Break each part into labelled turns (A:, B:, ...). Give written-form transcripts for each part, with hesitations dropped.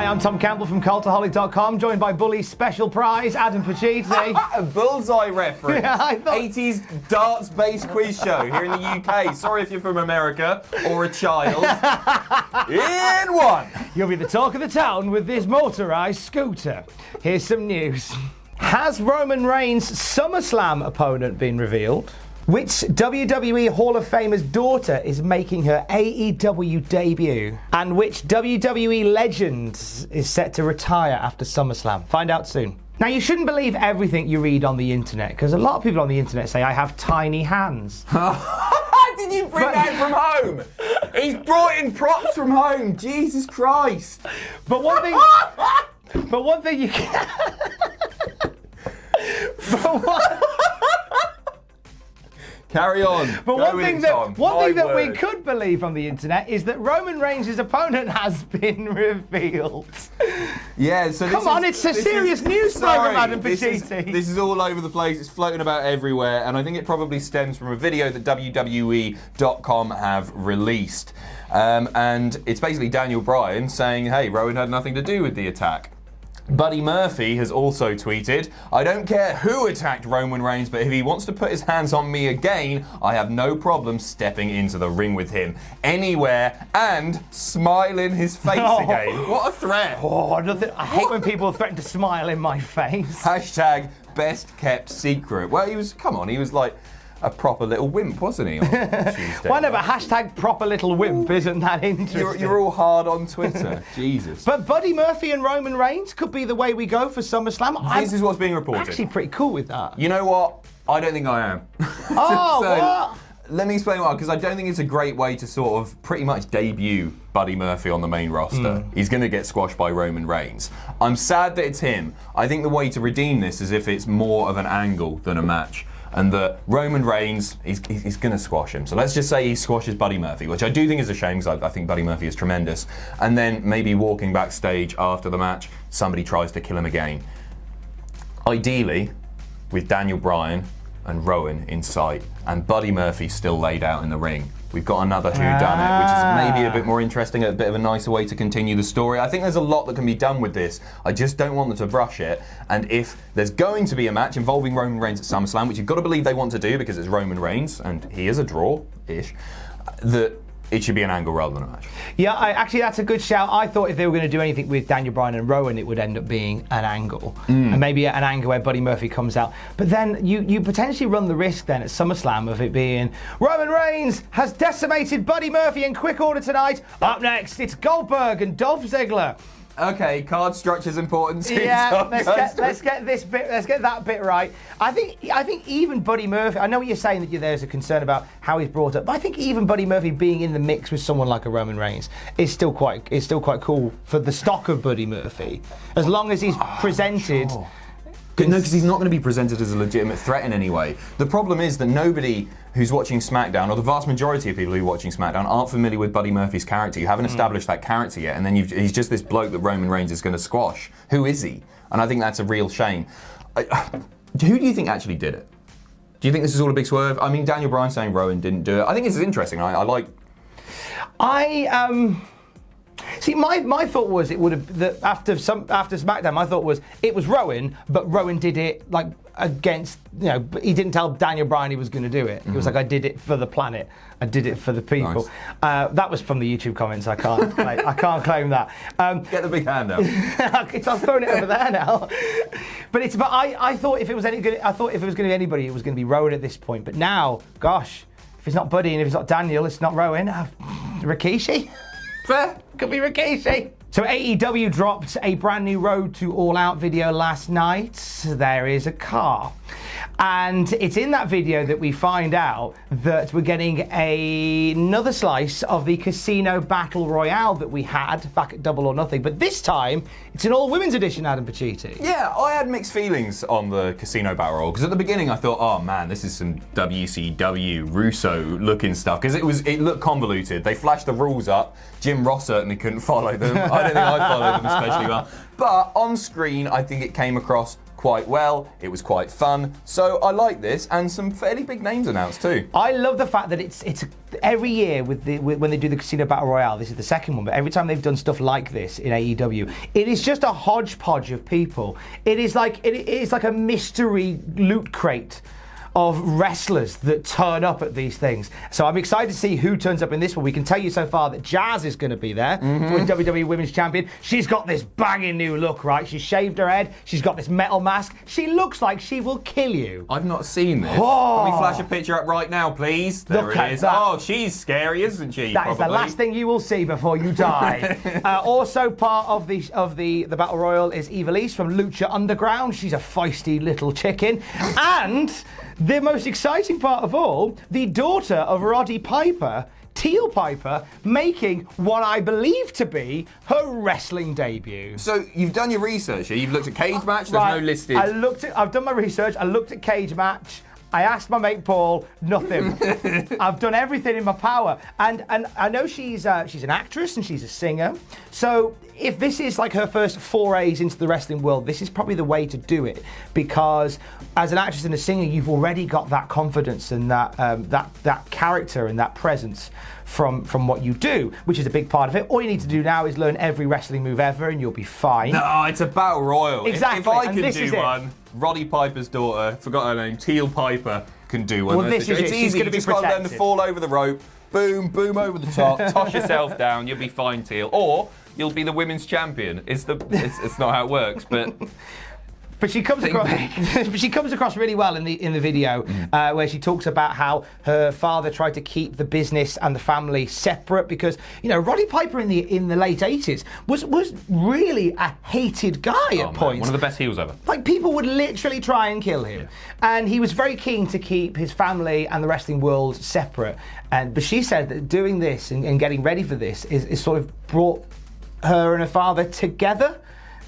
A: I'm Tom Campbell from Cultaholic.com, joined by Bully's special prize, Adam Pacitti.
B: A bullseye reference.
A: Yeah, I thought...
B: 80s darts-based quiz show here in the UK. Sorry if you're from America or a child. In one.
A: You'll be the talk of the town with this motorised scooter. Here's some news. Has Roman Reigns' SummerSlam opponent been revealed? Which WWE Hall of Famer's daughter is making her AEW debut? And which WWE legend is set to retire after SummerSlam? Find out soon. Now, you shouldn't believe everything you read on the internet, because a lot of people on the internet say I have tiny hands.
B: Did you bring that from home? He's brought in props from home. Jesus Christ.
A: But one thing you can...
B: Carry on.
A: But one thing that we could believe on the internet is that Roman Reigns' opponent has been revealed.
B: Yeah, so
A: it's a serious news program, Adam Pacitti.
B: This is all over the place. It's floating about everywhere, and I think it probably stems from a video that WWE.com have released. And it's basically Daniel Bryan saying, hey, Rowan had nothing to do with the attack. Buddy Murphy has also tweeted, I don't care who attacked Roman Reigns, but if he wants to put his hands on me again, I have no problem stepping into the ring with him anywhere and smile in his face again. What a threat.
A: I hate when people threaten to smile in my face.
B: Hashtag best kept secret. Well, he was like a proper little wimp, wasn't he, on Tuesday?
A: Why no, but hashtag proper little wimp isn't that interesting.
B: You're all hard on Twitter. Jesus.
A: But Buddy Murphy and Roman Reigns could be the way we go for SummerSlam.
B: This is what's being reported.
A: I'm actually pretty cool with that.
B: You know what? I don't think I am.
A: What?
B: Let me explain why, because I don't think it's a great way to sort of pretty much debut Buddy Murphy on the main roster. He's going to get squashed by Roman Reigns. I'm sad that it's him. I think the way to redeem this is if it's more of an angle than a match. And that Roman Reigns, he's going to squash him. So let's just say he squashes Buddy Murphy, which I do think is a shame because I think Buddy Murphy is tremendous. And then maybe walking backstage after the match, somebody tries to kill him again. Ideally, with Daniel Bryan and Rowan in sight, and Buddy Murphy still laid out in the ring, we've got another whodunit, which is maybe a bit more interesting, a bit of a nicer way to continue the story. I think there's a lot that can be done with this. I just don't want them to rush it. And if there's going to be a match involving Roman Reigns at SummerSlam, which you've got to believe they want to do because it's Roman Reigns, and he is a draw-ish, that it should be an angle rather than a match.
A: Yeah, actually, that's a good shout. I thought if they were going to do anything with Daniel Bryan and Rowan, it would end up being an angle. And maybe an angle where Buddy Murphy comes out. But then you potentially run the risk then at SummerSlam of it being Roman Reigns has decimated Buddy Murphy in quick order tonight. Up next, it's Goldberg and Dolph Ziggler.
B: Okay, card structure's important.
A: Yeah, let's get that bit right. I think even Buddy Murphy, I know what you're saying that there's a concern about how he's brought up, but I think even Buddy Murphy being in the mix with someone like a Roman Reigns is still quite cool for the stock of Buddy Murphy, as long as he's presented.
B: Sure. No, because he's not going to be presented as a legitimate threat in any way. The problem is that nobody who's watching SmackDown, or the vast majority of people who are watching SmackDown, aren't familiar with Buddy Murphy's character. You haven't established that character yet, and then he's just this bloke that Roman Reigns is going to squash. Who is he? And I think that's a real shame. Who do you think actually did it? Do you think this is all a big swerve? I mean, Daniel Bryan saying Rowan didn't do it. I think this is interesting.
A: See, my thought was it would have that after SmackDown. My thought was it was Rowan, but Rowan did it like against he didn't tell Daniel Bryan he was going to do it. He was like, I did it for the planet. I did it for the people. Nice. That was from the YouTube comments. I can't claim that.
B: Get the big hand out.
A: I'm throwing it over there now. But I thought if it was going to be anybody, it was going to be Rowan at this point. But now, gosh, if it's not Buddy and if it's not Daniel, it's not Rowan. Rikishi.
B: Fair.
A: Could be Rikishi. So AEW dropped a brand new Road to All Out video last night. There is a car. And it's in that video that we find out that we're getting another slice of the Casino Battle Royale that we had back at Double or Nothing. But this time, it's an all-women's edition, Adam Pacitti.
B: Yeah, I had mixed feelings on the Casino Battle Royale, because at the beginning I thought, oh man, this is some WCW Russo-looking stuff, because it looked convoluted. They flashed the rules up. Jim Ross certainly couldn't follow them. I don't think I followed them especially well. But on screen, I think it came across quite well. It was quite fun. So I like this, and some fairly big names announced too.
A: I love the fact that it's every year when they do the Casino Battle Royale. This is the second one, but every time they've done stuff like this in AEW, it is just a hodgepodge of people. It is like a mystery loot crate of wrestlers that turn up at these things. So I'm excited to see who turns up in this one. We can tell you so far that Jazz is going to be there for WWE Women's Champion. She's got this banging new look, right? She's shaved her head. She's got this metal mask. She looks like she will kill you.
B: I've not seen this.
A: Oh.
B: Can we flash a picture up right now, please? There
A: Look
B: it
A: at
B: is.
A: that.
B: Oh, she's scary, isn't she?
A: That is the last thing you will see before you die. Also part of the Battle Royal is Ivelisse from Lucha Underground. She's a feisty little chicken. And the most exciting part of all, the daughter of Roddy Piper, Teal Piper, making what I believe to be her wrestling debut.
B: So you've done your research here. You've looked at cage match. There's
A: Right.
B: no listed.
A: I've done my research. I looked at cage match. I asked my mate Paul, nothing. I've done everything in my power. And I know she's an actress and she's a singer. So if this is like her first forays into the wrestling world, this is probably the way to do it. Because as an actress and a singer, you've already got that confidence and that character and that presence from what you do, which is a big part of it. All you need to do now is learn every wrestling move ever and you'll be fine.
B: No, it's a battle royal.
A: Exactly,
B: If I
A: and
B: could
A: this is
B: do
A: it.
B: one, Roddy Piper's daughter, forgot her name, Teal Piper, can do one.
A: Well, this is
B: it's
A: it. She's
B: easy.
A: gonna
B: You
A: be
B: just got to learn to
A: protected.
B: fall over the rope. Boom, boom over the top. Toss yourself down. You'll be fine, Teal. Or you'll be the women's champion. It's not how it works, but.
A: But she comes across really well in the video, where she talks about how her father tried to keep the business and the family separate because Roddy Piper in the late 80s was really a hated guy at points.
B: One of the best heels ever.
A: Like people would literally try and kill him, and he was very keen to keep his family and the wrestling world separate. But she said that doing this and getting ready for this is sort of brought her and her father together.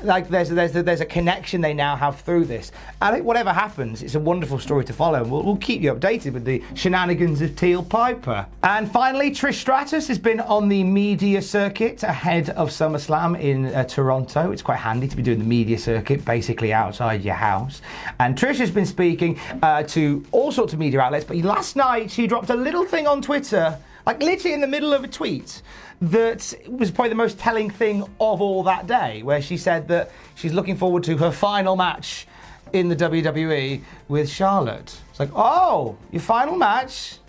A: Like there's a connection they now have through this. I think whatever happens, it's a wonderful story to follow, and we'll keep you updated with the shenanigans of Teal Piper. And finally, Trish Stratus has been on the media circuit ahead of SummerSlam in Toronto. It's quite handy to be doing the media circuit basically outside your house. And Trish has been speaking to all sorts of media outlets, but last night she dropped a little thing on Twitter, like literally in the middle of a tweet, that was probably the most telling thing of all that day, where she said that she's looking forward to her final match in the WWE with Charlotte. It's like, oh, your final match?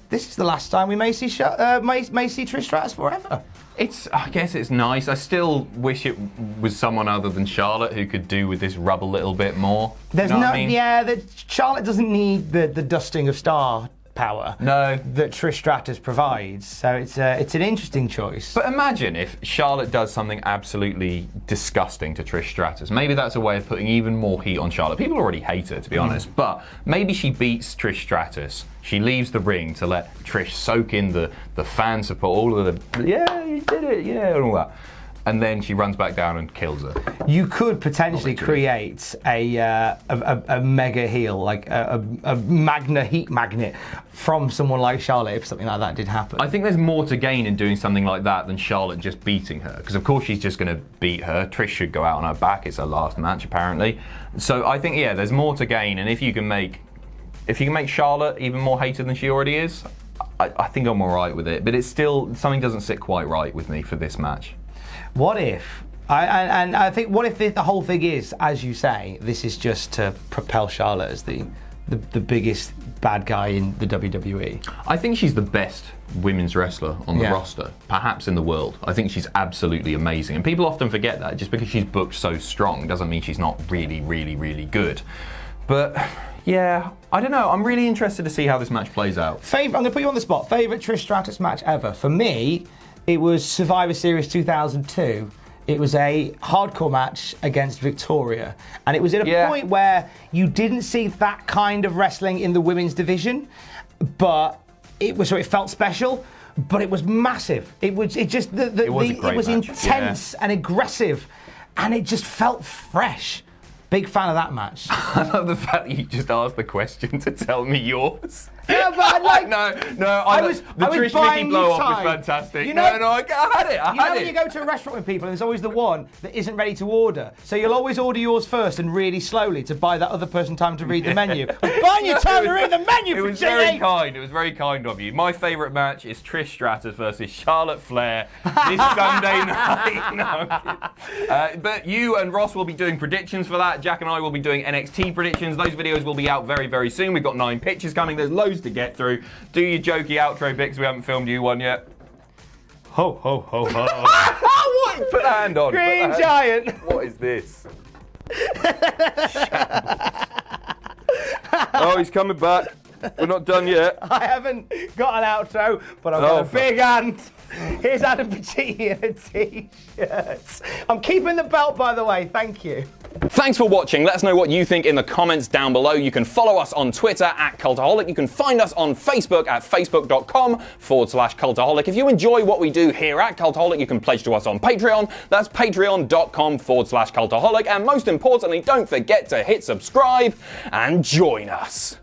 A: This is the last time we may see Trish Stratus forever.
B: I guess it's nice. I still wish it was someone other than Charlotte who could do with this rub a little bit more.
A: There's
B: you know what I mean?
A: Charlotte doesn't need the dusting of star power that Trish Stratus provides, so it's an interesting choice.
B: But imagine if Charlotte does something absolutely disgusting to Trish Stratus. Maybe that's a way of putting even more heat on Charlotte. People already hate her, to be honest, but maybe she beats Trish Stratus. She leaves the ring to let Trish soak in the fan support, all of the yeah, you did it, yeah, and all that. And then she runs back down and kills her.
A: You could potentially create a mega heel, like a magna heat magnet from someone like Charlotte if something like that did happen.
B: I think there's more to gain in doing something like that than Charlotte just beating her. Because of course she's just going to beat her. Trish should go out on her back. It's her last match apparently. So I think there's more to gain. And if you can make Charlotte even more hated than she already is, I think I'm all right with it. But it's still something doesn't sit quite right with me for this match.
A: What if? I think what if the whole thing is, as you say, this is just to propel Charlotte as the biggest bad guy in the WWE?
B: I think she's the best women's wrestler on the roster, perhaps in the world. I think she's absolutely amazing. And people often forget that. Just because she's booked so strong doesn't mean she's not really, really, really good. But yeah, I don't know. I'm really interested to see how this match plays out.
A: I'm going to put you on the spot. Favorite Trish Stratus match ever? For me, it was Survivor Series 2002. It was a hardcore match against Victoria. And it was at a point where you didn't see that kind of wrestling in the women's division, but it felt special, but it was massive. It was intense and aggressive, and it just felt fresh. Big fan of that match.
B: I love the fact that you just asked the question to tell me yours.
A: Yeah, but like,
B: the Trish Mickey blow off was fantastic.
A: You know,
B: I had it.
A: You know when you go to a restaurant with people and there's always the one that isn't ready to order. So you'll always order yours first and really slowly to buy that other person time to read the menu. Buying your time to read the menu for
B: It was very kind. It was very kind of you. My favourite match is Trish Stratus versus Charlotte Flair this Sunday night. No, I'm kidding. But you and Ross will be doing predictions for that. Jack and I will be doing NXT predictions. Those videos will be out very, very soon. We've got 9 pictures coming. There's loads to get through. Do your jokey outro bits. We haven't filmed you one yet.
A: Ho, ho, ho, ho.
B: What? Put a hand on.
A: Green Giant.
B: What is this? Oh, he's coming back. We're not done yet.
A: I haven't got an outro, but I've got a big hand. Here's Adam Pacitti in a t-shirt. I'm keeping the belt, by the way. Thank you.
B: Thanks for watching. Let us know what you think in the comments down below. You can follow us on Twitter at Cultaholic. You can find us on Facebook at facebook.com/Cultaholic. If you enjoy what we do here at Cultaholic, you can pledge to us on Patreon. That's patreon.com/Cultaholic. And most importantly, don't forget to hit subscribe and join us.